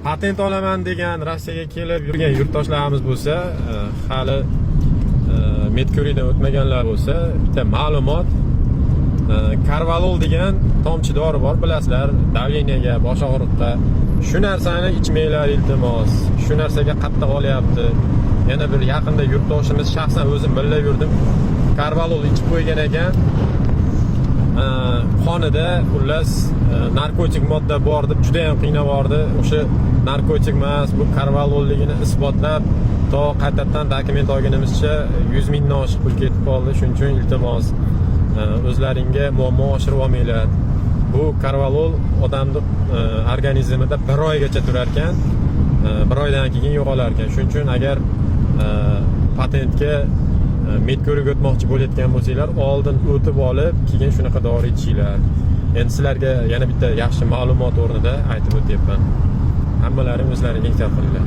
patent olaman degan Rossiyaga kelib yurgan yurtdoshlarimiz bo'lsa, hali medkuridan o'tmaganlar bo'lsa, bitta ma'lumot, Karvalol degan tomchi dori bor, bilasizlar, davleniyaga, bosh og'riqqa. Shu narsani ichmanglar iltimos. Shu narsaga qattiq olyapti. Yana bir yaqinda yurtdoshimiz, shaxsan o'zim bilib yurdim, Karvalol ichib qo'ygan ekan. Qonida xullas narkotik modda bor deb juda ham qiynavordi. O'sha narkotik emas, bu Karvalolligini isbotlab to qaytadan dokument olganimizcha 100 mingdan oshiq pul ketib qoldi. Shuning uchun iltimos o'zlaringga muammo oshirib olmanglar. Bu Karvalol odamni organizmida 1 oygacha turar ekan, 1 oydan keyin yo'qolar ekan. Shuning uchun agar patentga medko'rik o'tmoqchi bo'layotgan bo'lsanglar, oldin o'tib olib, keyin shunaqa dori ichinglar. Endi sizlarga yana bitta yaxshi ma'lumot o'rnida aytib o'tyapman. Hammalaring o'zlaringga ehtiyot qilinglar.